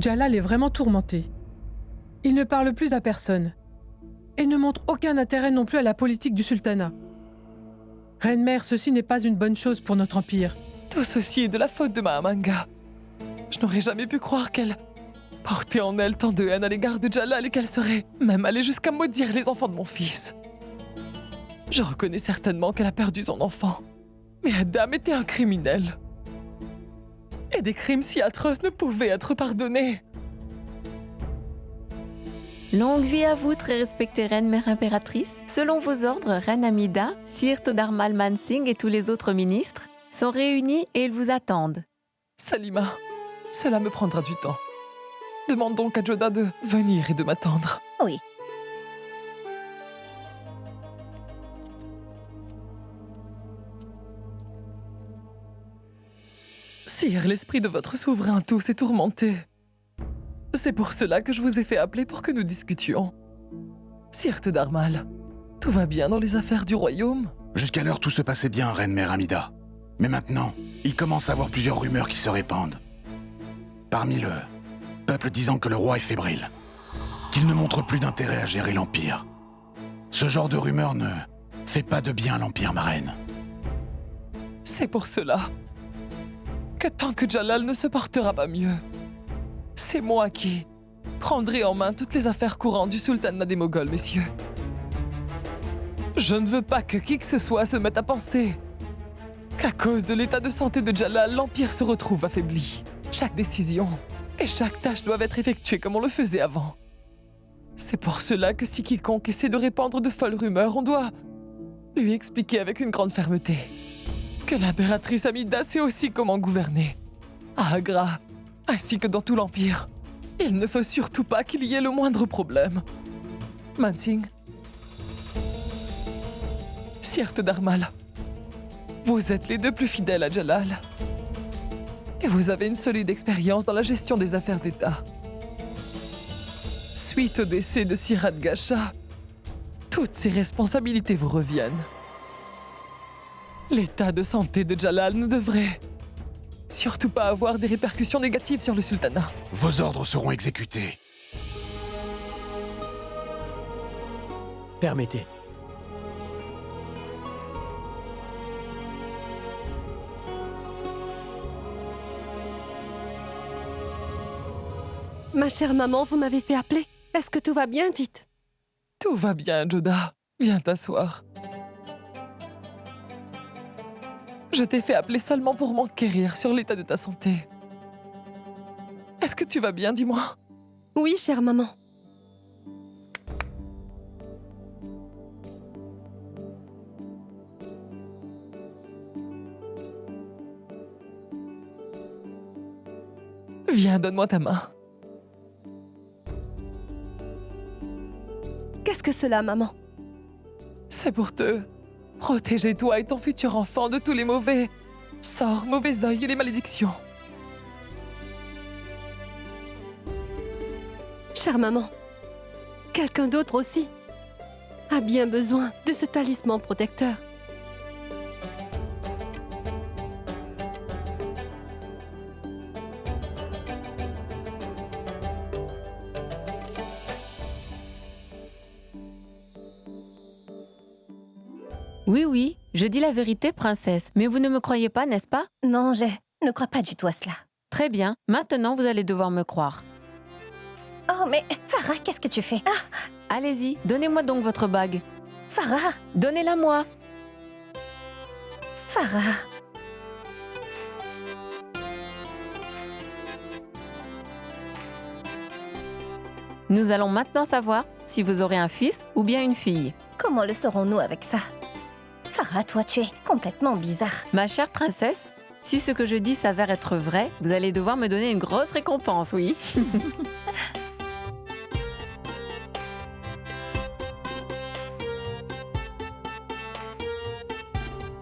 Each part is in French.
Jalal est vraiment tourmenté. Il ne parle plus à personne et ne montre aucun intérêt non plus à la politique du sultanat. Reine-mère, ceci n'est pas une bonne chose pour notre empire. Tout ceci est de la faute de Mahamanga. Je n'aurais jamais pu croire qu'elle portait en elle tant de haine à l'égard de Jalal et qu'elle serait même allée jusqu'à maudire les enfants de mon fils. Je reconnais certainement qu'elle a perdu son enfant. Mais Adam était un criminel. Et des crimes si atroces ne pouvaient être pardonnés. Longue vie à vous, très respectée reine mère impératrice. Selon vos ordres, reine Amida, Sir Todarmal Mansingh et tous les autres ministres sont réunis et ils vous attendent. Salima, cela me prendra du temps. Demande donc à Joda de venir et de m'attendre. Oui. Sire, l'esprit de votre souverain tous est tourmenté. C'est pour cela que je vous ai fait appeler pour que nous discutions. Sire Todarmal, tout va bien dans les affaires du royaume? Jusqu'alors, tout se passait bien, reine mère Amida. Mais maintenant, il commence à y avoir plusieurs rumeurs qui se répandent. Parmi le peuple disant que le roi est fébrile, qu'il ne montre plus d'intérêt à gérer l'Empire. Ce genre de rumeurs ne fait pas de bien à l'Empire, ma reine. C'est pour cela que tant que Jalal ne se portera pas mieux, c'est moi qui prendrai en main toutes les affaires courantes du sultanat des Moghols, messieurs. Je ne veux pas que qui que ce soit se mette à penser qu'à cause de l'état de santé de Jalal, l'Empire se retrouve affaibli. Chaque décision et chaque tâche doivent être effectuées comme on le faisait avant. C'est pour cela que si quiconque essaie de répandre de folles rumeurs, on doit lui expliquer avec une grande fermeté que l'impératrice Amida sait aussi comment gouverner. À Agra, ainsi que dans tout l'Empire, il ne faut surtout pas qu'il y ait le moindre problème. Mansingh, Sir Todarmal, vous êtes les deux plus fidèles à Jalal. Et vous avez une solide expérience dans la gestion des affaires d'État. Suite au décès de Sirat Gasha, toutes ces responsabilités vous reviennent. L'état de santé de Jalal ne devrait surtout pas avoir des répercussions négatives sur le sultanat. Vos ordres seront exécutés. Permettez. Ma chère maman, vous m'avez fait appeler. Est-ce que tout va bien, dites? Tout va bien, Joda. Viens t'asseoir. Je t'ai fait appeler seulement pour m'enquérir sur l'état de ta santé. Est-ce que tu vas bien, dis-moi? Oui, chère maman. Viens, donne-moi ta main. Qu'est-ce que cela, maman? C'est pour te protéger, toi et ton futur enfant, de tous les mauvais sorts, mauvais œils et les malédictions. Chère maman, quelqu'un d'autre aussi a bien besoin de ce talisman protecteur. Oui, oui, je dis la vérité, princesse, mais vous ne me croyez pas, n'est-ce pas? Non, je ne crois pas du tout à cela. Très bien, maintenant vous allez devoir me croire. Oh, mais Farah, qu'est-ce que tu fais? Ah, Allez-y, donnez-moi donc votre bague. Farah, Donnez-la moi. Farah. Nous allons maintenant savoir si vous aurez un fils ou bien une fille. Comment le saurons-nous avec ça? Farah, toi, tu es complètement bizarre. Ma chère princesse, si ce que je dis s'avère être vrai, vous allez devoir me donner une grosse récompense, oui.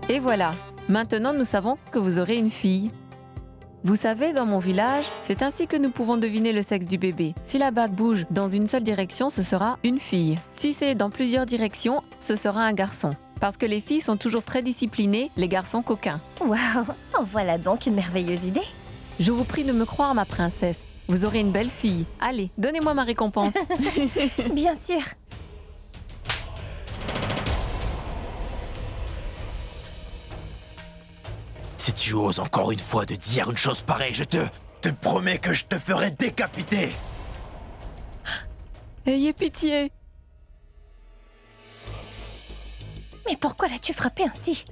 Et voilà, maintenant nous savons que vous aurez une fille. Vous savez, dans mon village, c'est ainsi que nous pouvons deviner le sexe du bébé. Si la bague bouge dans une seule direction, ce sera une fille. Si c'est dans plusieurs directions, ce sera un garçon. Parce que les filles sont toujours très disciplinées, les garçons coquins. Waouh, en voilà donc une merveilleuse idée. Je vous prie de me croire, ma princesse. Vous aurez une belle fille. Allez, donnez-moi ma récompense. Bien sûr. Si tu oses encore une fois de dire une chose pareille, je te promets que je te ferai décapiter. Ayez pitié. Mais pourquoi l'as-tu frappée ainsi?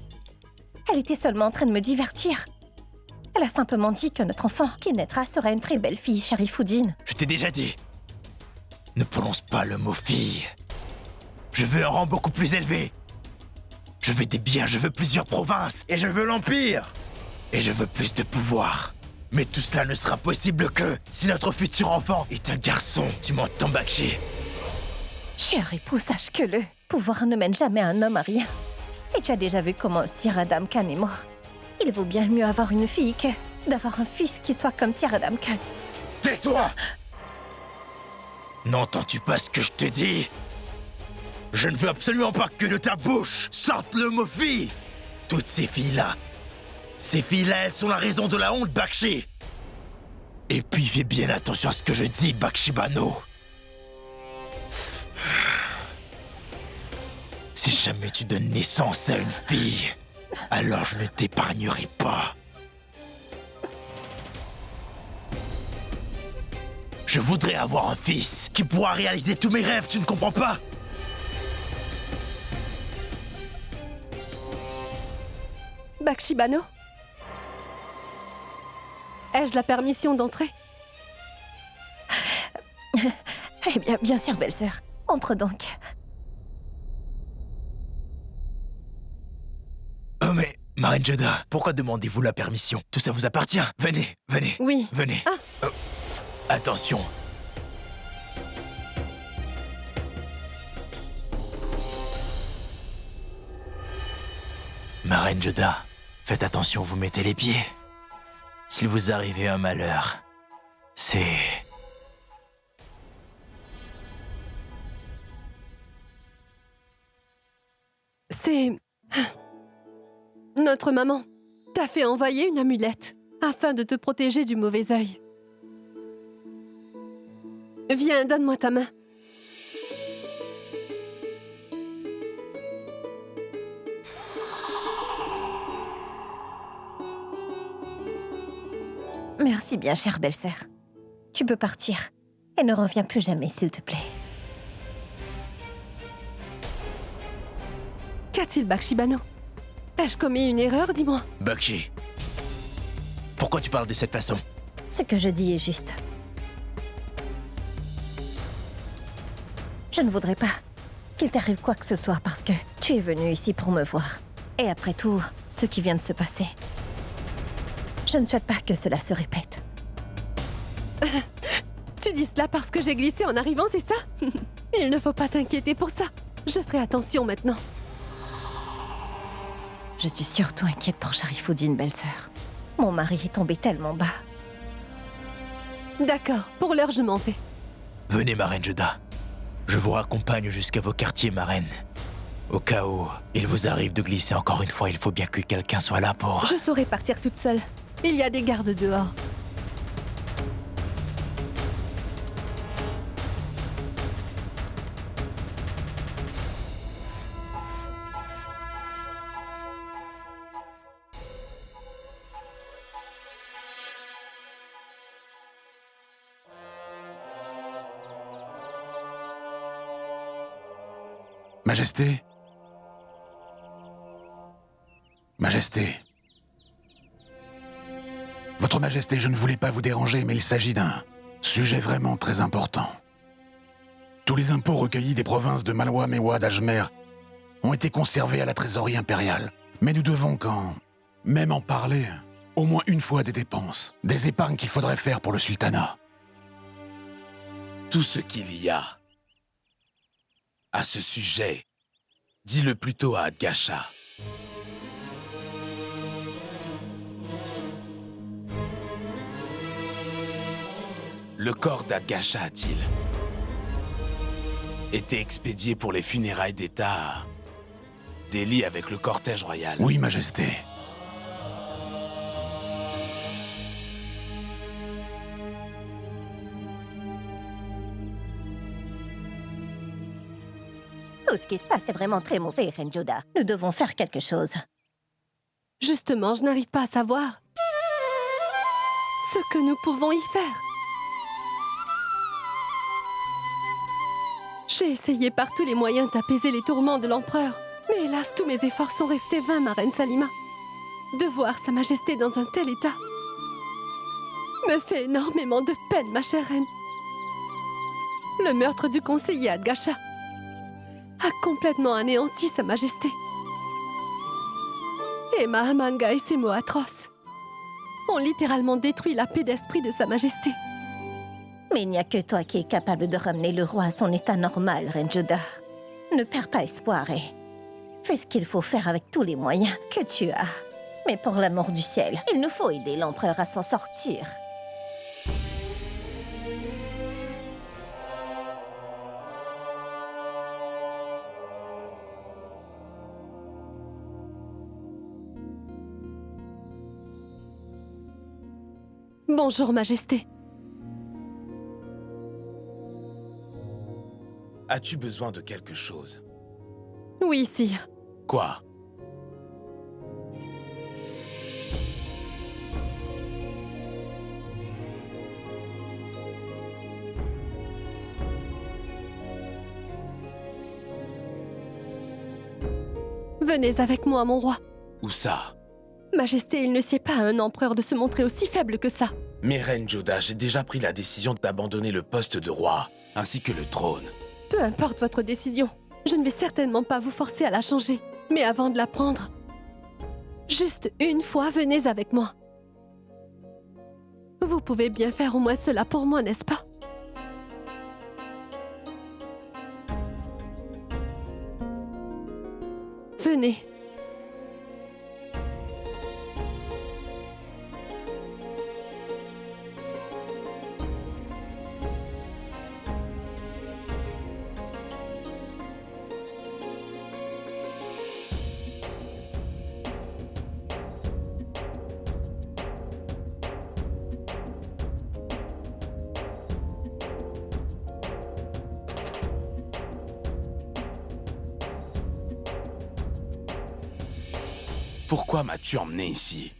Elle était seulement en train de me divertir. Elle a simplement dit que notre enfant qui naîtra sera une très belle fille, Sharifoudine. Je t'ai déjà dit. Ne prononce pas le mot fille. Je veux un rang beaucoup plus élevé. Je veux des biens, je veux plusieurs provinces. Et je veux l'Empire. Et je veux plus de pouvoir. Mais tout cela ne sera possible que si notre futur enfant est un garçon. Tu m'entends, Bakshi? Cher époux, sache que le pouvoir ne mène jamais un homme à rien. Et tu as déjà vu comment Sir Adam Khan est mort. Il vaut bien mieux avoir une fille que d'avoir un fils qui soit comme Sir Adam Khan. Tais-toi! N'entends-tu pas ce que je te dis? Je ne veux absolument pas que de ta bouche sorte le mot fille! Toutes ces filles-là, elles sont la raison de la honte, Bakshi! Et puis fais bien attention à ce que je dis, Bakshi Bano. Si jamais tu donnes naissance à une fille, alors je ne t'épargnerai pas. Je voudrais avoir un fils qui pourra réaliser tous mes rêves, tu ne comprends pas? Bakshi Bano? Ai-je la permission d'entrer? Eh bien, bien sûr, belle-sœur. Entre donc. Oh mais, Marraine Joda, pourquoi demandez-vous la permission? Tout ça vous appartient. Venez, venez. Oui. Venez. Oh, attention. Marraine Joda, faites attention où vous mettez les pieds. S'il vous arrivait un malheur, c'est... C'est... Notre maman t'a fait envoyer une amulette afin de te protéger du mauvais œil. Viens, donne-moi ta main. Merci bien, chère belle-sœur. Tu peux partir. Et ne reviens plus jamais, s'il te plaît. Qu'a-t-il, Bakshi Bano? Ai-je commis une erreur, dis-moi? Bakshi, pourquoi tu parles de cette façon? Ce que je dis est juste. Je ne voudrais pas qu'il t'arrive quoi que ce soit parce que tu es venu ici pour me voir. Et après tout, ce qui vient de se passer, je ne souhaite pas que cela se répète. Tu dis cela parce que j'ai glissé en arrivant, c'est ça? Il ne faut pas t'inquiéter pour ça. Je ferai attention maintenant. Je suis surtout inquiète pour Sharifoudine, belle-sœur. Mon mari est tombé tellement bas. D'accord, pour l'heure, je m'en vais. Venez, Marraine Joda. Je vous raccompagne jusqu'à vos quartiers, Marraine. Au cas où il vous arrive de glisser encore une fois, il faut bien que quelqu'un soit là pour... Je saurai partir toute seule. Il y a des gardes dehors. Majesté? Majesté? Votre Majesté, je ne voulais pas vous déranger, mais il s'agit d'un sujet vraiment très important. Tous les impôts recueillis des provinces de Malwa, Mewa, d'Ajmer ont été conservés à la trésorerie impériale. Mais nous devons quand même en parler au moins une fois des dépenses, des épargnes qu'il faudrait faire pour le sultanat. Tout ce qu'il y a à ce sujet, dis-le plutôt à Adgasha. Le corps d'Adgasha, a-t-il été expédié pour les funérailles d'État d'Eli avec le cortège royal? Oui, Majesté. Tout ce qui se passe est vraiment très mauvais, Reine Joda. Nous devons faire quelque chose. Justement, je n'arrive pas à savoir ce que nous pouvons y faire. J'ai essayé par tous les moyens d'apaiser les tourments de l'empereur. Mais hélas, tous mes efforts sont restés vains, ma reine Salima. De voir Sa Majesté dans un tel état me fait énormément de peine, ma chère reine. Le meurtre du conseiller Adgasha a complètement anéanti Sa Majesté. Et Mahamanga et ses mots atroces ont littéralement détruit la paix d'esprit de Sa Majesté. Mais il n'y a que toi qui es capable de ramener le roi à son état normal, Reine Joda. Ne perds pas espoir et fais ce qu'il faut faire avec tous les moyens que tu as. Mais pour l'amour du ciel, il nous faut aider l'empereur à s'en sortir. Bonjour, Majesté. As-tu besoin de quelque chose? Oui, sire. Quoi? Venez avec moi, mon roi. Où ça? Majesté, il ne sied pas à un empereur de se montrer aussi faible que ça. Mais Reine Joda, j'ai déjà pris la décision d'abandonner le poste de roi, ainsi que le trône. Peu importe votre décision, je ne vais certainement pas vous forcer à la changer. Mais avant de la prendre, juste une fois, venez avec moi. Vous pouvez bien faire au moins cela pour moi, n'est-ce pas? Venez. Pourquoi m'as-tu emmené ici?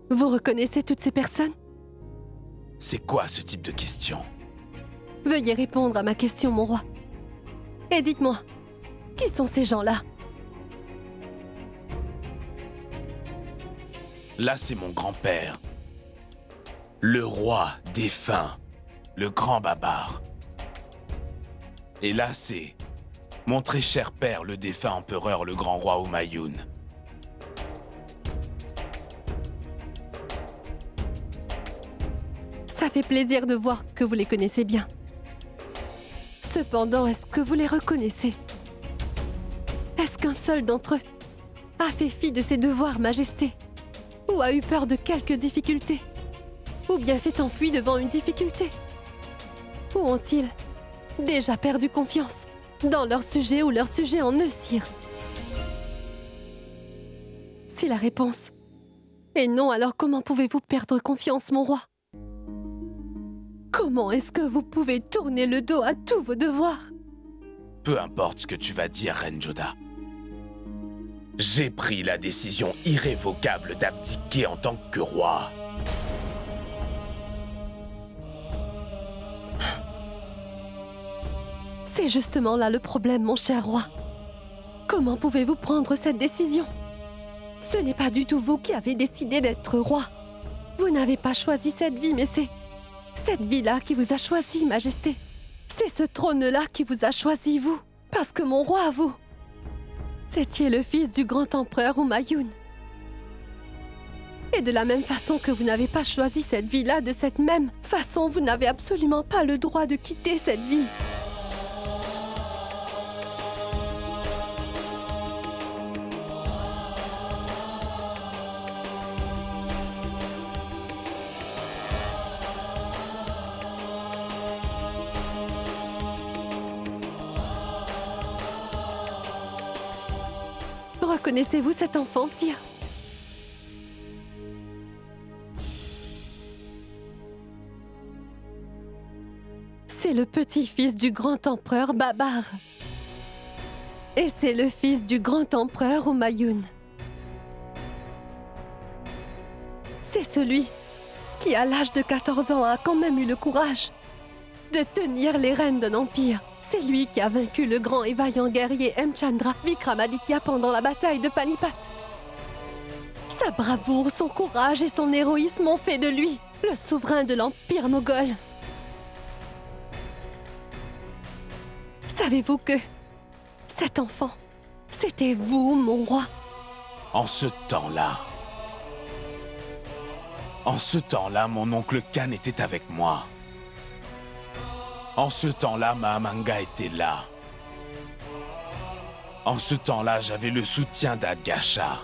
Vous reconnaissez toutes ces personnes? C'est quoi ce type de question? Veuillez répondre à ma question, mon roi. Et dites-moi, qui sont ces gens-là? Là, c'est mon grand-père. Le roi défunt, le grand Babar. Et là, c'est mon très cher père, le défunt empereur, le grand roi Humayun. Ça fait plaisir de voir que vous les connaissez bien. Cependant, est-ce que vous les reconnaissez? Est-ce qu'un seul d'entre eux a fait fi de ses devoirs, Majesté? Ou a eu peur de quelques difficultés? Ou bien s'est enfui devant une difficulté? Ou ont-ils déjà perdu confiance dans leur sujet ou leur sujet en eux, sire? Si la réponse est non, alors comment pouvez-vous perdre confiance, mon roi? Comment est-ce que vous pouvez tourner le dos à tous vos devoirs? Peu importe ce que tu vas dire, Reine Joda. J'ai pris la décision irrévocable d'abdiquer en tant que roi. C'est justement là le problème, mon cher roi. Comment pouvez-vous prendre cette décision? Ce n'est pas du tout vous qui avez décidé d'être roi. Vous n'avez pas choisi cette vie, mais c'est cette vie-là qui vous a choisi, Majesté. C'est ce trône-là qui vous a choisi, vous. Parce que mon roi, vous, c'était le fils du grand empereur Humayun. Et de la même façon que vous n'avez pas choisi cette vie-là, de cette même façon, vous n'avez absolument pas le droit de quitter cette vie. Reconnaissez-vous cet enfant, sire? C'est le petit-fils du grand empereur Babar. Et c'est le fils du grand empereur Humayun. C'est celui qui, à l'âge de 14 ans, a quand même eu le courage de tenir les rênes d'un empire. C'est lui qui a vaincu le grand et vaillant guerrier Mchandra Vikramaditya pendant la bataille de Panipat. Sa bravoure, son courage et son héroïsme ont fait de lui le souverain de l'empire moghol. Savez-vous que cet enfant, c'était vous, mon roi? En ce temps-là, mon oncle Khan était avec moi. En ce temps-là, Mahamanga était là. En ce temps-là, j'avais le soutien d'Adgasha.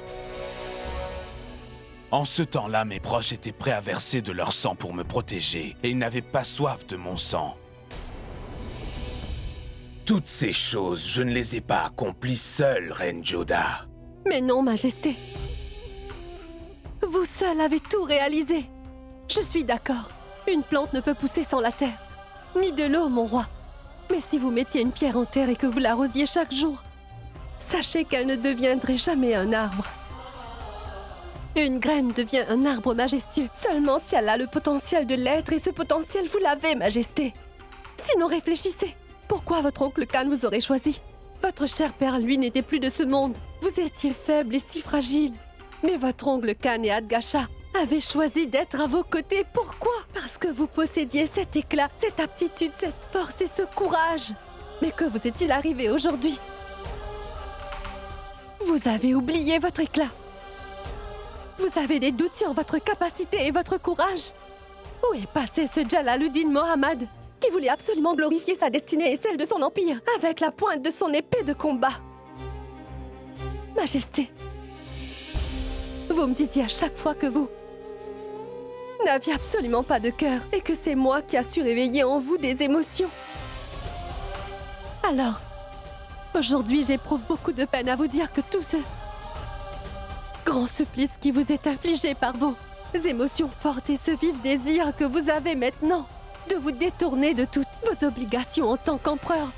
En ce temps-là, mes proches étaient prêts à verser de leur sang pour me protéger, et ils n'avaient pas soif de mon sang. Toutes ces choses, je ne les ai pas accomplies seul, Reine Joda. Mais non, Majesté. Vous seul avez tout réalisé. Je suis d'accord. Une plante ne peut pousser sans la terre. Ni de l'eau, mon roi. Mais si vous mettiez une pierre en terre et que vous l'arrosiez chaque jour, sachez qu'elle ne deviendrait jamais un arbre. Une graine devient un arbre majestueux seulement si elle a le potentiel de l'être, et ce potentiel, vous l'avez, Majesté. Sinon, réfléchissez. Pourquoi votre oncle Khan vous aurait choisi? Votre cher père, lui, n'était plus de ce monde. Vous étiez faible et si fragile. Mais votre oncle Khan et Adgasha avaient choisi d'être à vos côtés. Pourquoi? Parce que vous possédiez cet éclat, cette aptitude, cette force et ce courage. Mais que vous est-il arrivé aujourd'hui? Vous avez oublié votre éclat. Vous avez des doutes sur votre capacité et votre courage. Où est passé ce Jalaluddin Mohammad qui voulait absolument glorifier sa destinée et celle de son empire avec la pointe de son épée de combat? Majesté, vous me disiez à chaque fois que vous n'aviez absolument pas de cœur et que c'est moi qui a su réveiller en vous des émotions. Alors, aujourd'hui, j'éprouve beaucoup de peine à vous dire que tout ce grand supplice qui vous est infligé par vos émotions fortes et ce vif désir que vous avez maintenant de vous détourner de toutes vos obligations en tant qu'empereur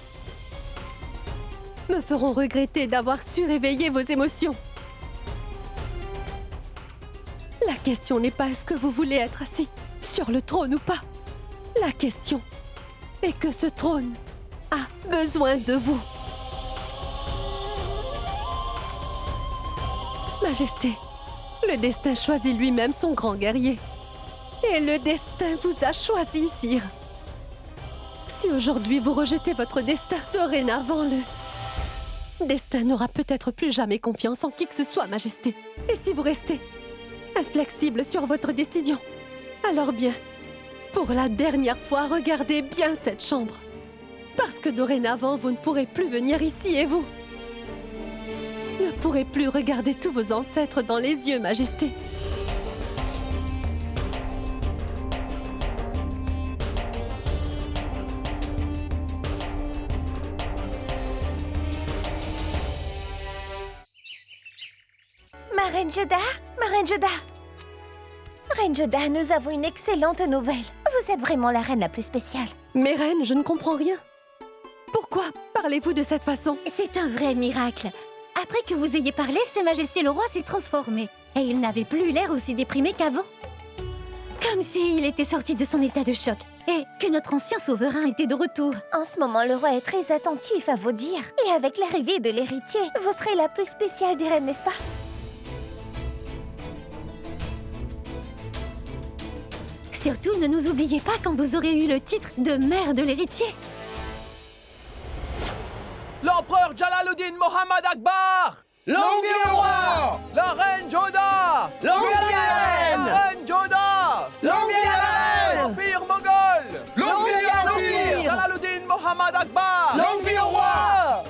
me feront regretter d'avoir su réveiller vos émotions. La question n'est pas est-ce que vous voulez être assis sur le trône ou pas. La question est que ce trône a besoin de vous. Majesté, le destin choisit lui-même son grand guerrier. Et le destin vous a choisi, sire. Si aujourd'hui vous rejetez votre destin, dorénavant le destin n'aura peut-être plus jamais confiance en qui que ce soit, Majesté. Et si vous restez inflexible sur votre décision, alors bien, pour la dernière fois, regardez bien cette chambre. Parce que dorénavant, vous ne pourrez plus venir ici et vous ne pourrez plus regarder tous vos ancêtres dans les yeux, Majesté. Ma reine Joda, Reine Joda, nous avons une excellente nouvelle. Vous êtes vraiment la reine la plus spéciale. Mais reine, je ne comprends rien. Pourquoi parlez-vous de cette façon? C'est un vrai miracle. Après que vous ayez parlé, Sa Majesté le Roi s'est transformé. Et il n'avait plus l'air aussi déprimé qu'avant. Comme s'il était sorti de son état de choc. Et que notre ancien souverain était de retour. En ce moment, le roi est très attentif à vos dires. Et avec l'arrivée de l'héritier, vous serez la plus spéciale des reines, n'est-ce pas? Surtout, ne nous oubliez pas quand vous aurez eu le titre de mère de l'héritier. L'empereur Jalaluddin Mohammad Akbar! Longue vie au roi! La reine Joda! Longue vie à la reine! La reine Joda! Longue vie à la reine! L'Empire moghol! Longue vie à l'Empire! Jalaluddin Mohammad Akbar! Longue vie au roi!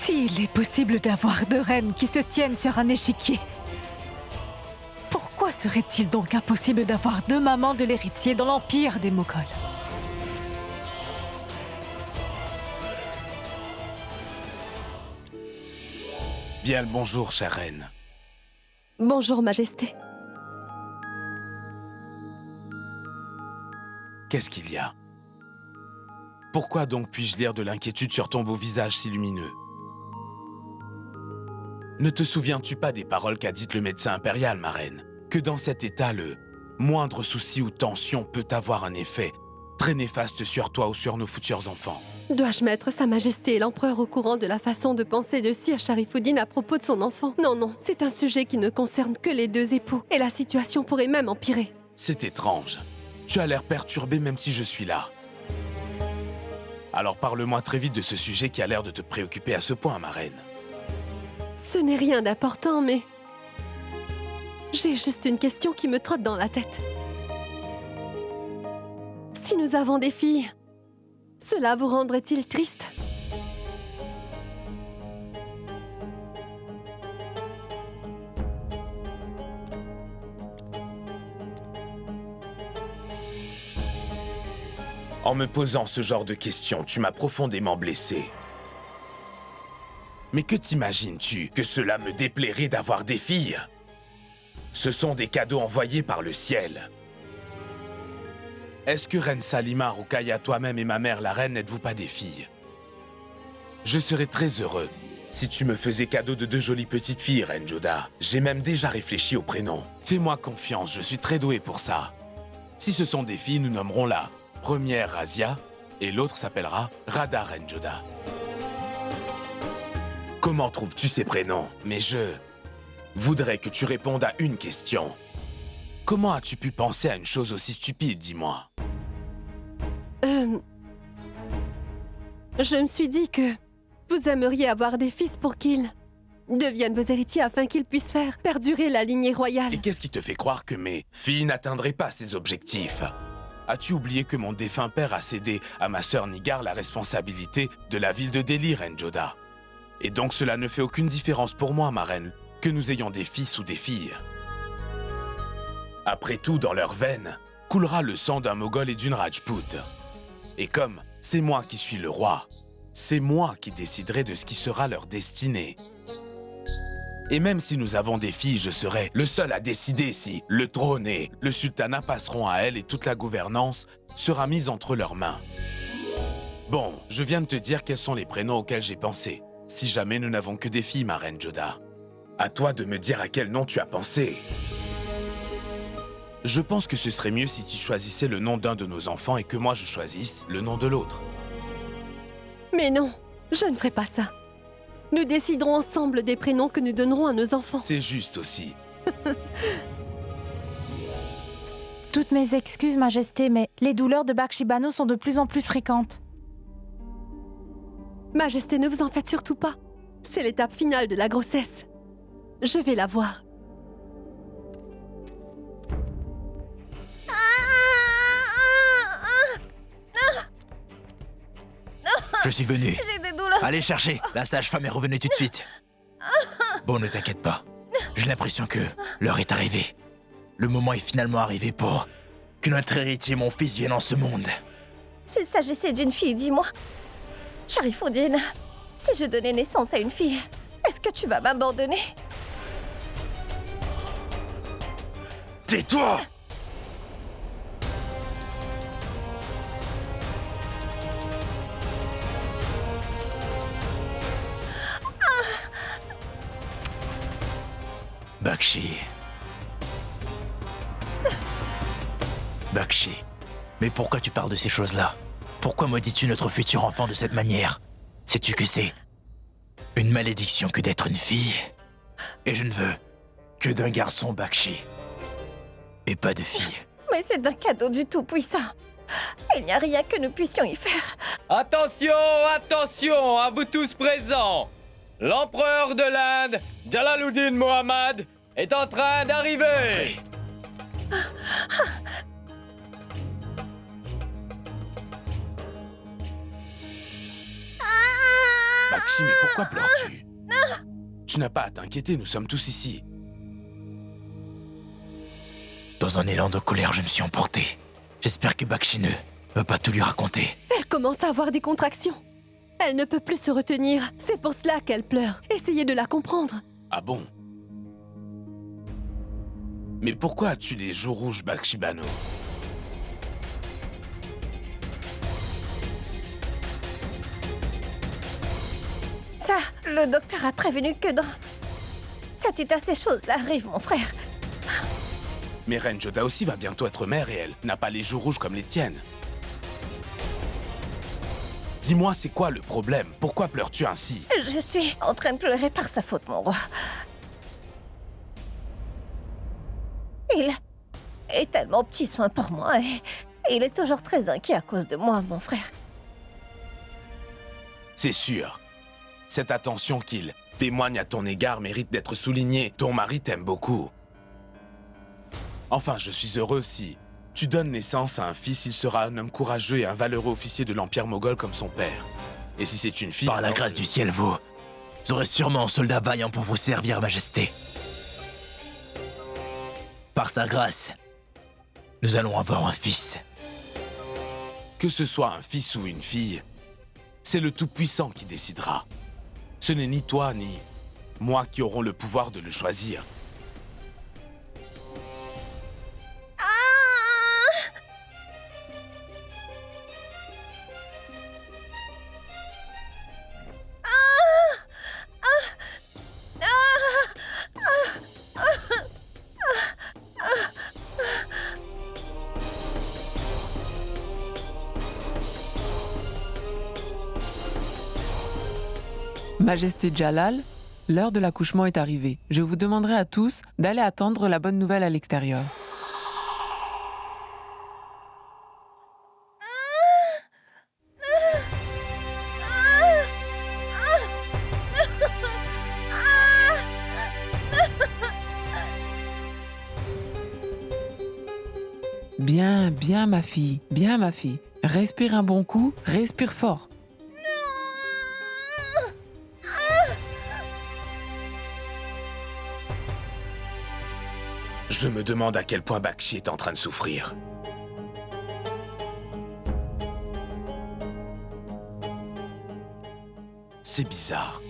S'il est possible d'avoir deux reines qui se tiennent sur un échiquier, pourquoi serait-il donc impossible d'avoir deux mamans de l'héritier dans l'empire des Moghols? Bien le bonjour, chère reine. Bonjour, Majesté. Qu'est-ce qu'il y a? Pourquoi donc puis-je lire de l'inquiétude sur ton beau visage si lumineux? Ne te souviens-tu pas des paroles qu'a dites le médecin impérial, ma reine? Que dans cet état, le moindre souci ou tension peut avoir un effet très néfaste sur toi ou sur nos futurs enfants. Dois-je mettre Sa Majesté et l'Empereur au courant de la façon de penser de Sir Sharifuddin à propos de son enfant? Non, non, c'est un sujet qui ne concerne que les deux époux, et la situation pourrait même empirer. C'est étrange. Tu as l'air perturbé même si je suis là. Alors parle-moi très vite de ce sujet qui a l'air de te préoccuper à ce point, ma reine. Ce n'est rien d'important, mais... j'ai juste une question qui me trotte dans la tête. Si nous avons des filles, cela vous rendrait-il triste? En me posant ce genre de questions, tu m'as profondément blessé. Mais que t'imagines-tu que cela me déplairait d'avoir des filles? Ce sont des cadeaux envoyés par le ciel. Est-ce que Reine Salimar ou Kaya, toi-même et ma mère la reine, n'êtes-vous pas des filles? Je serais très heureux si tu me faisais cadeau de deux jolies petites filles, Reine Joda. J'ai même déjà réfléchi au prénom. Fais-moi confiance, je suis très doué pour ça. Si ce sont des filles, nous nommerons la première Razia et l'autre s'appellera Radha, Reine Joda. Comment trouves-tu ces prénoms? Mais je voudrais que tu répondes à une question. Comment as-tu pu penser à une chose aussi stupide, dis-moi? Je me suis dit que vous aimeriez avoir des fils pour qu'ils deviennent vos héritiers afin qu'ils puissent faire perdurer la lignée royale. Et qu'est-ce qui te fait croire que mes filles n'atteindraient pas ces objectifs? As-tu oublié que mon défunt père a cédé à ma sœur Nigar la responsabilité de la ville de Delhi, Reine Joda? Et donc cela ne fait aucune différence pour moi, ma reine, que nous ayons des fils ou des filles. Après tout, dans leurs veines, coulera le sang d'un Moghol et d'une Rajput. Et comme c'est moi qui suis le roi, c'est moi qui déciderai de ce qui sera leur destinée. Et même si nous avons des filles, je serai le seul à décider si le trône et le sultanat passeront à elles et toute la gouvernance sera mise entre leurs mains. Bon, je viens de te dire quels sont les prénoms auxquels j'ai pensé. Si jamais nous n'avons que des filles, ma reine Joda. À toi de me dire à quel nom tu as pensé. Je pense que ce serait mieux si tu choisissais le nom d'un de nos enfants et que moi je choisisse le nom de l'autre. Mais non, je ne ferai pas ça. Nous déciderons ensemble des prénoms que nous donnerons à nos enfants. C'est juste aussi. Toutes mes excuses, Majesté, mais les douleurs de Bakshi Banu sont de plus en plus fréquentes. Majesté, ne vous en faites surtout pas. C'est l'étape finale de la grossesse. Je vais la voir. Je suis venu. J'ai des douleurs. Allez chercher. La sage-femme est revenue tout de suite. Bon, ne t'inquiète pas. J'ai l'impression que l'heure est arrivée. Le moment est finalement arrivé pour que notre héritier, mon fils, vienne en ce monde. S'il s'agissait d'une fille, dis-moi. Sharifuddin, si je donnais naissance à une fille, est-ce que tu vas m'abandonner? Tais-toi! Bakshi. Bakshi. Mais pourquoi tu parles de ces choses-là? Pourquoi maudis-tu notre futur enfant de cette manière? Sais-tu que c'est une malédiction que d'être une fille? Et je ne veux que d'un garçon, Bakshi. Et pas de fille. Mais c'est un cadeau du Tout-Puissant. Il n'y a rien que nous puissions y faire. Attention, attention, à vous tous présents. L'empereur de l'Inde, Jalaluddin Mohammad, est en train d'arriver. Bakshi, mais pourquoi pleures-tu? Tu n'as pas à t'inquiéter, nous sommes tous ici. Dans un élan de colère, je me suis emporté. J'espère que Bakshi ne va pas tout lui raconter. Elle commence à avoir des contractions. Elle ne peut plus se retenir. C'est pour cela qu'elle pleure. Essayez de la comprendre. Ah bon? Mais pourquoi as-tu les joues rouges, Bakshi Bano? Ça, le docteur a prévenu que dans cet état, ces choses-là arrivent, mon frère. Mais Reine Joda aussi va bientôt être mère et elle n'a pas les joues rouges comme les tiennes. Dis-moi, c'est quoi le problème? Pourquoi pleures-tu ainsi? Je suis en train de pleurer par sa faute, mon roi. Il est tellement petit soin pour moi et il est toujours très inquiet à cause de moi, mon frère. C'est sûr. Cette attention qu'il témoigne à ton égard mérite d'être soulignée. Ton mari t'aime beaucoup. Enfin, je suis heureux si tu donnes naissance à un fils, il sera un homme courageux et un valeureux officier de l'Empire moghol comme son père. Et si c'est une fille... Par la grâce du ciel, vous aurez sûrement un soldat vaillant pour vous servir, Majesté. Par sa grâce, nous allons avoir un fils. Que ce soit un fils ou une fille, c'est le Tout-Puissant qui décidera. Ce n'est ni toi ni moi qui aurons le pouvoir de le choisir. Majesté Jalal, l'heure de l'accouchement est arrivée. Je vous demanderai à tous d'aller attendre la bonne nouvelle à l'extérieur. Bien, bien ma fille, bien ma fille. Respire un bon coup, respire fort. Je me demande à quel point Bakshi est en train de souffrir. C'est bizarre.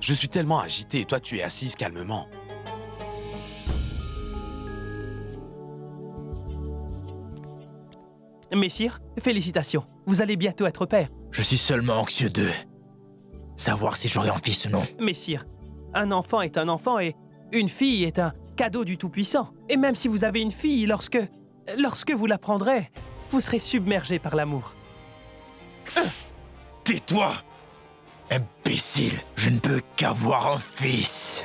Je suis tellement agité et toi tu es assise calmement. Messire, félicitations. Vous allez bientôt être père. Je suis seulement anxieux de savoir si j'aurai un fils ou non. Messire, un enfant est un enfant et une fille est un cadeau du Tout-Puissant. Et même si vous avez une fille, lorsque vous la prendrez, vous serez submergé par l'amour. Tais-toi! Imbécile! Je ne peux qu'avoir un fils!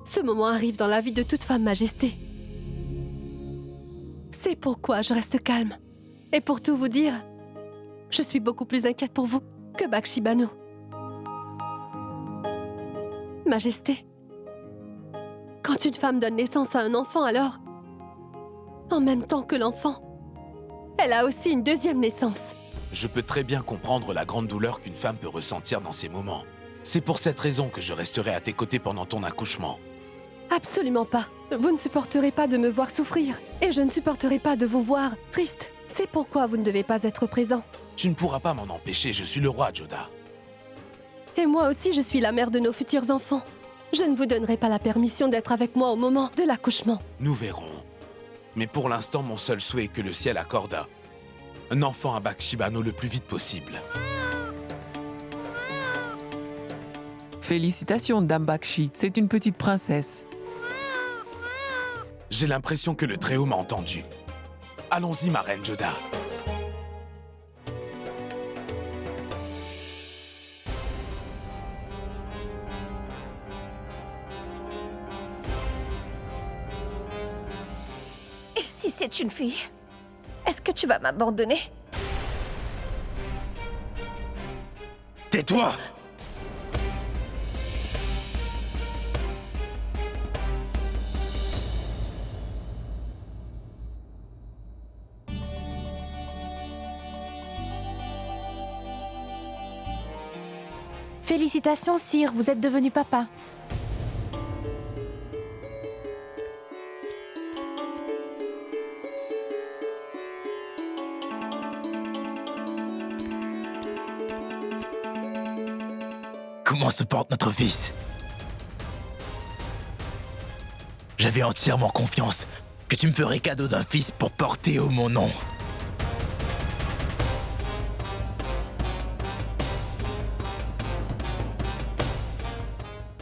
Ce moment arrive dans la vie de toute femme, Majesté. C'est pourquoi je reste calme. Et pour tout vous dire, je suis beaucoup plus inquiète pour vous que Bakshi Bano. Majesté, quand une femme donne naissance à un enfant, alors, en même temps que l'enfant, elle a aussi une deuxième naissance. Je peux très bien comprendre la grande douleur qu'une femme peut ressentir dans ces moments. C'est pour cette raison que je resterai à tes côtés pendant ton accouchement. Absolument pas. Vous ne supporterez pas de me voir souffrir. Et je ne supporterai pas de vous voir triste. C'est pourquoi vous ne devez pas être présent. Tu ne pourras pas m'en empêcher, je suis le roi, Joda. Et moi aussi, je suis la mère de nos futurs enfants. Je ne vous donnerai pas la permission d'être avec moi au moment de l'accouchement. Nous verrons. Mais pour l'instant, mon seul souhait est que le ciel accorde un enfant à Bakshi Bano le plus vite possible. Félicitations, Dame Bakshi, c'est une petite princesse. J'ai l'impression que le Très-Haut m'a entendu. Allons-y, ma reine Joda. Et si c'est une fille, est-ce que tu vas m'abandonner? Tais-toi! Félicitations, sire, vous êtes devenu papa. Comment se porte notre fils? J'avais entièrement confiance que tu me ferais cadeau d'un fils pour porter haut mon nom.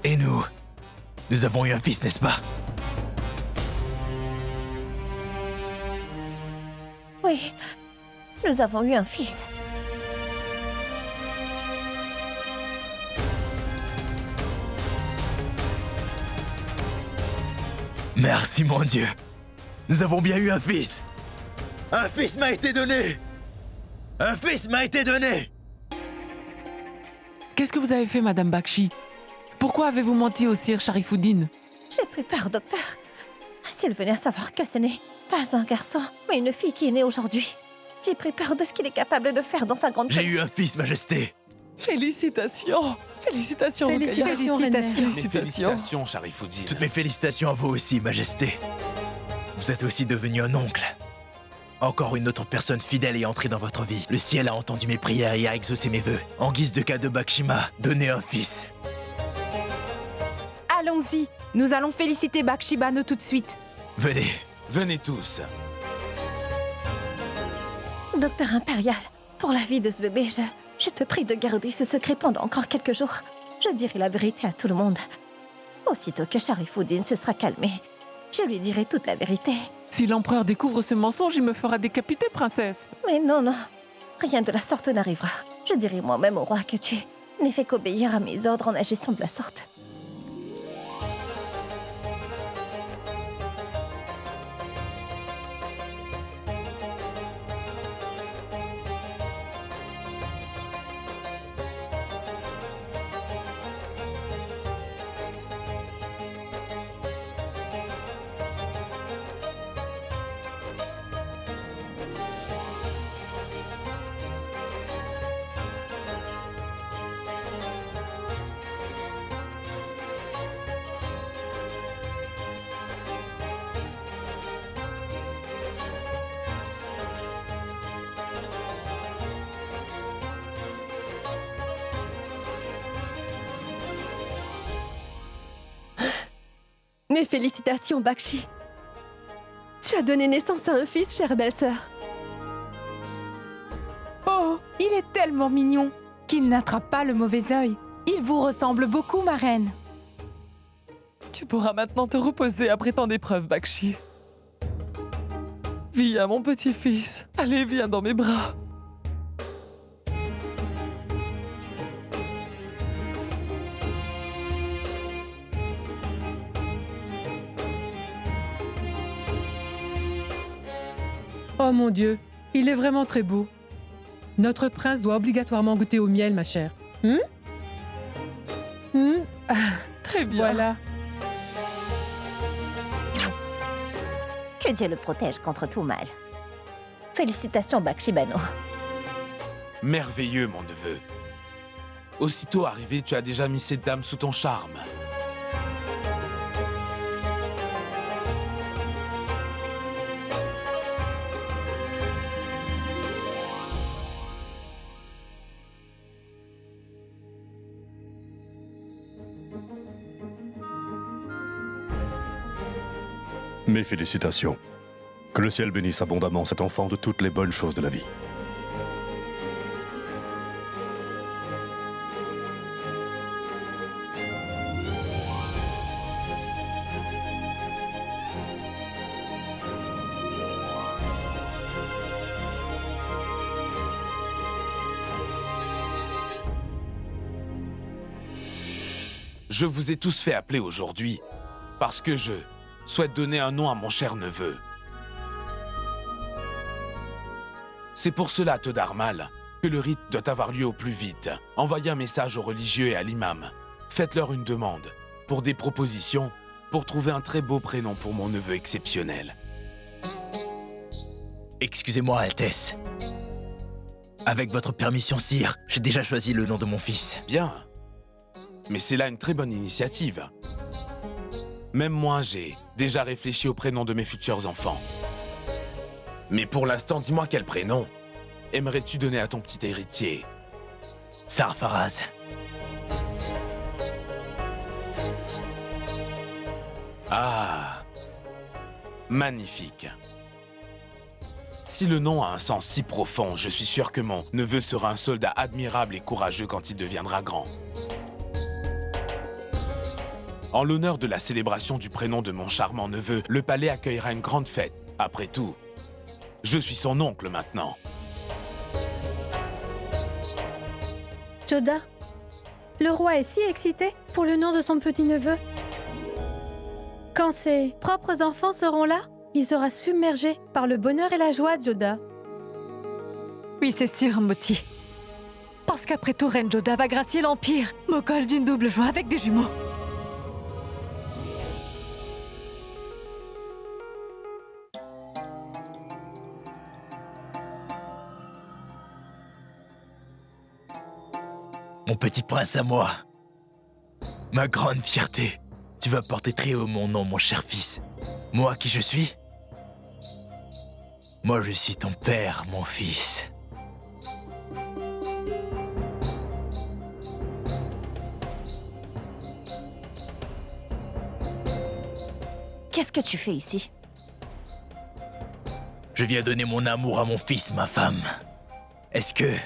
Et nous avons eu un fils, n'est-ce pas? Oui, nous avons eu un fils. Merci mon Dieu. Nous avons bien eu un fils. Un fils m'a été donné. Un fils m'a été donné. Qu'est-ce que vous avez fait, Madame Bakshi? Pourquoi avez-vous menti au sire Sharifuddin? J'ai pris peur, docteur. S'il venait à savoir que ce n'est pas un garçon, mais une fille qui est née aujourd'hui, j'ai pris peur de ce qu'il est capable de faire dans sa grande J'ai folie. eu un fils, Majesté. Félicitations. Félicitations, Rukaya. Félicitations. Félicitations, Sharifuddin. Toutes mes félicitations à vous aussi, Majesté. Vous êtes aussi devenu un oncle. Encore une autre personne fidèle est entrée dans votre vie. Le ciel a entendu mes prières et a exaucé mes vœux. En guise de cadeau, Bakshi m'a donné un fils. Allons-y, nous allons féliciter Bakshi Bano tout de suite. Venez. Venez tous. Docteur Impérial, pour la vie de ce bébé, je te prie de garder ce secret pendant encore quelques jours. Je dirai la vérité à tout le monde. Aussitôt que Sharifuddin se sera calmé, je lui dirai toute la vérité. Si l'empereur découvre ce mensonge, il me fera décapiter, princesse. Mais non, non, rien de la sorte n'arrivera. Je dirai moi-même au roi que tu n'es fait qu'obéir à mes ordres en agissant de la sorte. Mes félicitations, Bakshi. Tu as donné naissance à un fils, chère belle-sœur. Oh, il est tellement mignon qu'il n'attrape pas le mauvais œil. Il vous ressemble beaucoup, ma reine. Tu pourras maintenant te reposer après tant d'épreuves, Bakshi. Viens, mon petit-fils. Allez, viens dans mes bras. Oh mon Dieu, il est vraiment très beau. Notre prince doit obligatoirement goûter au miel, ma chère. Très bien. Voilà. Que Dieu le protège contre tout mal. Félicitations, Bakshi Bano. Merveilleux, mon neveu. Aussitôt arrivé, tu as déjà mis cette dame sous ton charme. Mes félicitations. Que le ciel bénisse abondamment cet enfant de toutes les bonnes choses de la vie. Je vous ai tous fait appeler aujourd'hui parce que je souhaite donner un nom à mon cher neveu. C'est pour cela, Todarmal, que le rite doit avoir lieu au plus vite. Envoyez un message aux religieux et à l'imam. Faites-leur une demande pour des propositions pour trouver un très beau prénom pour mon neveu exceptionnel. Excusez-moi, Altesse. Avec votre permission, sire, j'ai déjà choisi le nom de mon fils. Bien. Mais c'est là une très bonne initiative. Même moi, j'ai déjà réfléchi au prénom de mes futurs enfants. Mais pour l'instant, dis-moi quel prénom aimerais-tu donner à ton petit héritier? Sarfaraz. Ah, magnifique. Si le nom a un sens si profond, je suis sûr que mon neveu sera un soldat admirable et courageux quand il deviendra grand. En l'honneur de la célébration du prénom de mon charmant neveu, le palais accueillera une grande fête. Après tout, je suis son oncle maintenant. Joda, le roi est si excité pour le nom de son petit-neveu. Quand ses propres enfants seront là, il sera submergé par le bonheur et la joie, Joda. Oui, c'est sûr, Moti. Parce qu'après tout, Reine Joda va gracier l'Empire, Moghol d'une double joie avec des jumeaux. Mon petit prince à moi. Ma grande fierté. Tu vas porter très haut mon nom, mon cher fils. Moi qui je suis? Moi je suis ton père, mon fils. Qu'est-ce que tu fais ici? Je viens donner mon amour à mon fils, ma femme. Est-ce que...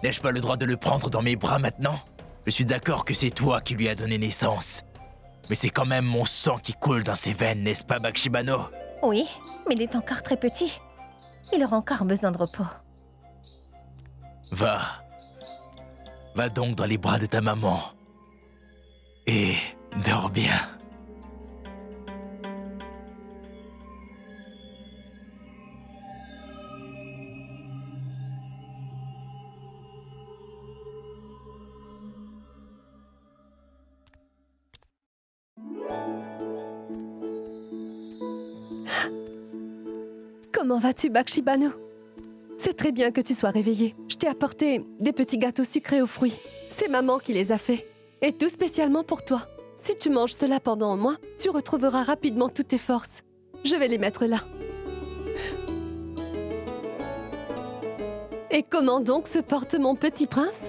n'ai-je pas le droit de le prendre dans mes bras maintenant? Je suis d'accord que c'est toi qui lui as donné naissance. Mais c'est quand même mon sang qui coule dans ses veines, n'est-ce pas, Bakshibano? Oui, mais il est encore très petit. Il aura encore besoin de repos. Va. Va donc dans les bras de ta maman. Et dors bien. Comment vas-tu, Bakshibano? C'est très bien que tu sois réveillé. Je t'ai apporté des petits gâteaux sucrés aux fruits. C'est maman qui les a faits. Et tout spécialement pour toi. Si tu manges cela pendant un mois, tu retrouveras rapidement toutes tes forces. Je vais les mettre là. Et comment donc se porte mon petit prince?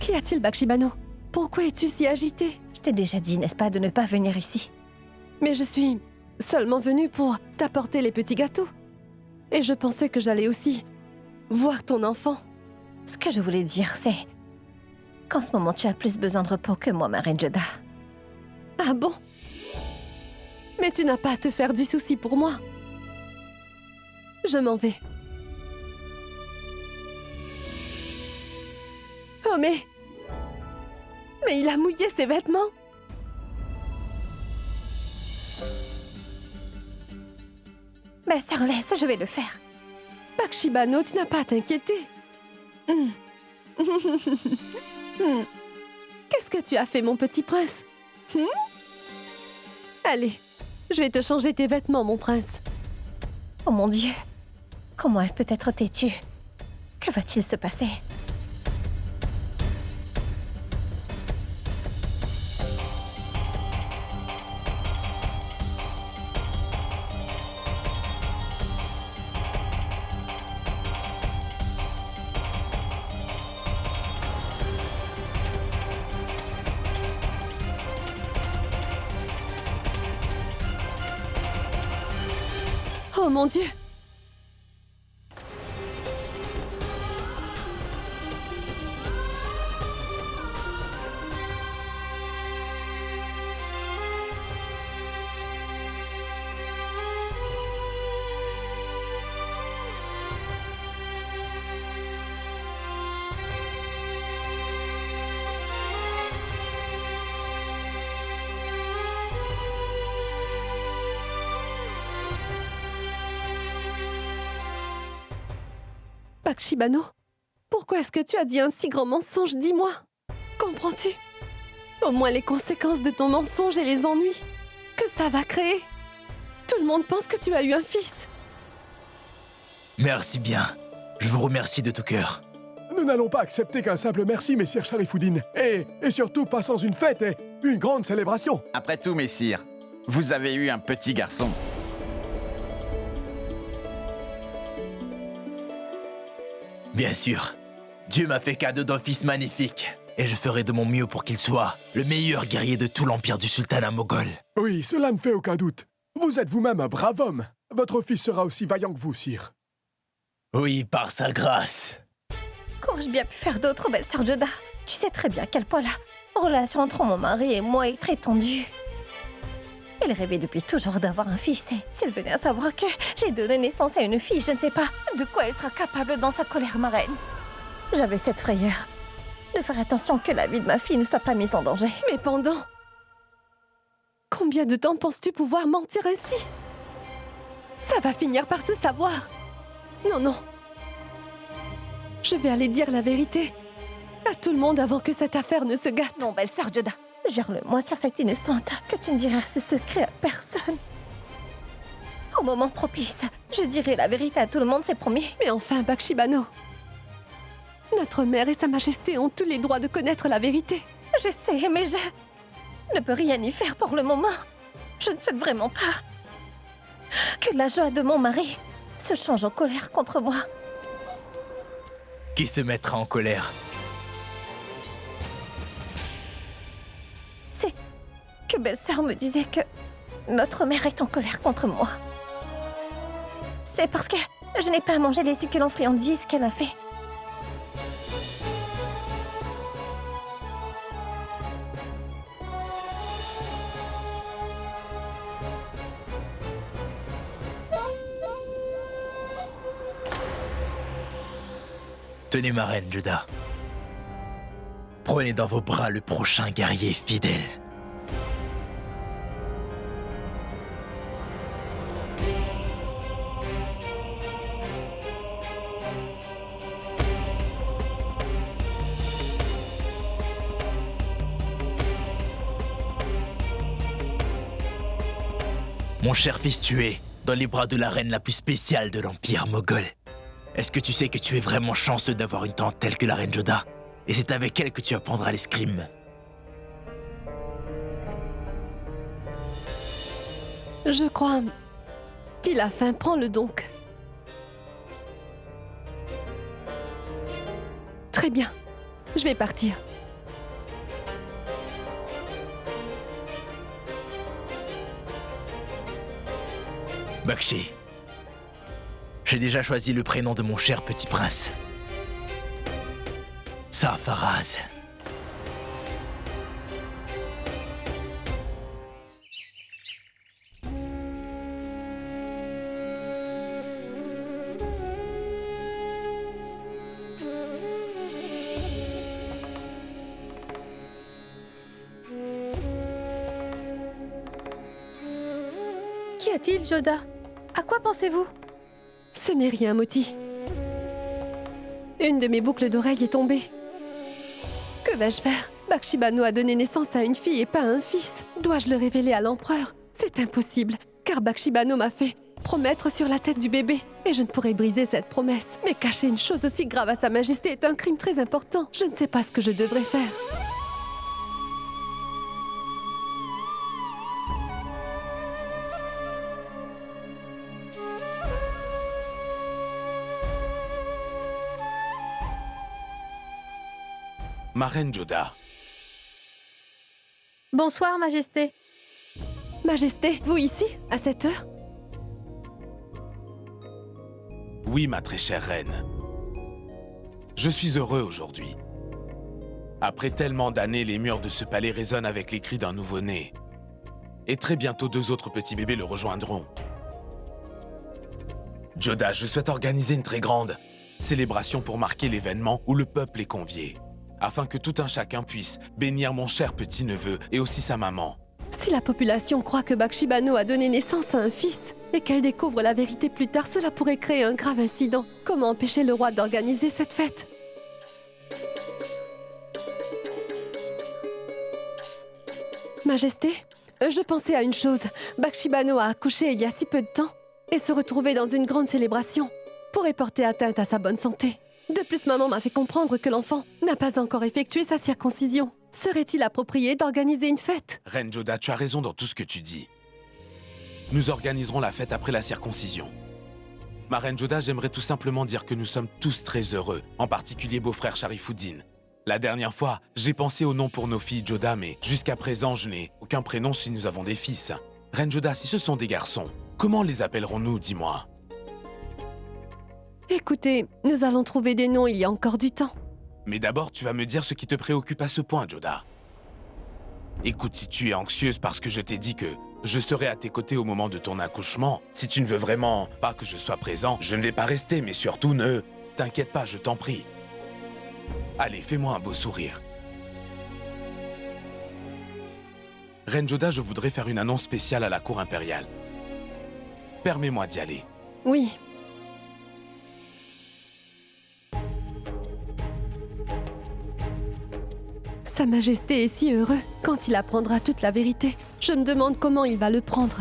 Qu'y a-t-il, Bakshibano? Pourquoi es-tu si agité? Je t'ai déjà dit, n'est-ce pas, de ne pas venir ici. Mais je suis seulement venue pour t'apporter les petits gâteaux. Et je pensais que j'allais aussi voir ton enfant. Ce que je voulais dire, c'est qu'en ce moment, tu as plus besoin de repos que moi, ma reine Joda. Ah bon? Mais tu n'as pas à te faire du souci pour moi. Je m'en vais. Oh mais il a mouillé ses vêtements. Belle sœur, laisse, je vais le faire. Bakshibano, tu n'as pas à t'inquiéter. Qu'est-ce que tu as fait, mon petit prince? Allez, je vais te changer tes vêtements, mon prince. Oh mon Dieu, comment elle peut être têtue? Que va-t-il se passer? Oh mon Dieu! Bakshibano, pourquoi est-ce que tu as dit un si grand mensonge? Dis-moi. Comprends-tu? Au moins les conséquences de ton mensonge et les ennuis que ça va créer. Tout le monde pense que tu as eu un fils. Merci bien. Je vous remercie de tout cœur. Nous n'allons pas accepter qu'un simple merci, messire Sharifoudine. Et surtout pas sans une fête et une grande célébration. Après tout, messire, vous avez eu un petit garçon. Bien sûr. Dieu m'a fait cadeau d'un fils magnifique. Et je ferai de mon mieux pour qu'il soit le meilleur guerrier de tout l'empire du sultanat moghol. Oui, cela ne fait aucun doute. Vous êtes vous-même un brave homme. Votre fils sera aussi vaillant que vous, sire. Oui, par sa grâce. Qu'aurais-je bien pu faire d'autre, belle-sœur Joda? Tu sais très bien à quel point la relation entre mon mari et moi est très tendue. Il rêvait depuis toujours d'avoir un fils et s'il venait à savoir que j'ai donné naissance à une fille, je ne sais pas de quoi elle sera capable dans sa colère marraine. J'avais cette frayeur de faire attention que la vie de ma fille ne soit pas mise en danger. Mais pendant... Combien de temps penses-tu pouvoir mentir ainsi? Ça va finir par se savoir. Non, non. Je vais aller dire la vérité à tout le monde avant que cette affaire ne se gâte. Non, belle-sœur Joda, jure-le-moi sur cette innocente que tu ne diras ce secret à personne. Au moment propice, je dirai la vérité à tout le monde, c'est promis. Mais enfin, Bakshibano, notre mère et sa majesté ont tous les droits de connaître la vérité. Je sais, mais je ne peux rien y faire pour le moment. Je ne souhaite vraiment pas que la joie de mon mari se change en colère contre moi. Qui se mettra en colère? C'est que belle-sœur me disait que notre mère est en colère contre moi. C'est parce que je n'ai pas mangé les succulents friandises qu'elle a fait. Tenez ma reine, Joda. Prenez dans vos bras le prochain guerrier fidèle. Mon cher fils tué, dans les bras de la reine la plus spéciale de l'Empire moghol. Est-ce que tu sais que tu es vraiment chanceux d'avoir une tante telle que la reine Joda? Et c'est avec elle que tu apprendras l'escrime. Je crois qu'il a faim, prends-le donc. Très bien, je vais partir. Bakshi, j'ai déjà choisi le prénom de mon cher petit prince. Sarfaraz. Qu'y a-t-il, Joda? À quoi pensez-vous? Ce n'est rien, Moti. Une de mes boucles d'oreilles est tombée. Que vais-je faire? Bakshibano a donné naissance à une fille et pas à un fils. Dois-je le révéler à l'empereur? C'est impossible, car Bakshibano m'a fait promettre sur la tête du bébé. Et je ne pourrai briser cette promesse. Mais cacher une chose aussi grave à sa majesté est un crime très important. Je ne sais pas ce que je devrais faire. Ma reine Joda. Bonsoir, Majesté. Majesté, vous ici, à cette heure? Oui, ma très chère reine. Je suis heureux aujourd'hui. Après tellement d'années, les murs de ce palais résonnent avec les cris d'un nouveau-né. Et très bientôt, 2 autres petits bébés le rejoindront. Joda, je souhaite organiser une très grande célébration pour marquer l'événement où le peuple est convié, afin que tout un chacun puisse bénir mon cher petit-neveu et aussi sa maman. Si la population croit que Bakshibano a donné naissance à un fils et qu'elle découvre la vérité plus tard, cela pourrait créer un grave incident. Comment empêcher le roi d'organiser cette fête? Majesté, je pensais à une chose. Bakshibano a accouché il y a si peu de temps et se retrouver dans une grande célébration. pourrait porter atteinte à sa bonne santé. De plus, maman m'a fait comprendre que l'enfant n'a pas encore effectué sa circoncision. Serait-il approprié d'organiser une fête? Reine Joda, tu as raison dans tout ce que tu dis. Nous organiserons la fête après la circoncision. Ma Reine Joda, j'aimerais tout simplement dire que nous sommes tous très heureux, en particulier beau-frère Sharifuddin. La dernière fois, j'ai pensé au nom pour nos filles Joda, mais jusqu'à présent, je n'ai aucun prénom si nous avons des fils. Reine Joda, si ce sont des garçons, comment les appellerons-nous, dis-moi? Écoutez, nous allons trouver des noms il y a encore du temps. Mais d'abord, tu vas me dire ce qui te préoccupe à ce point, Joda. Écoute, si tu es anxieuse parce que je t'ai dit que je serai à tes côtés au moment de ton accouchement, si tu ne veux vraiment pas que je sois présent, je ne vais pas rester, mais surtout ne t'inquiète pas, je t'en prie. Allez, fais-moi un beau sourire. Reine Joda, je voudrais faire une annonce spéciale à la cour impériale. Permets-moi d'y aller. Oui. Sa Majesté est si heureux quand il apprendra toute la vérité. Je me demande comment il va le prendre.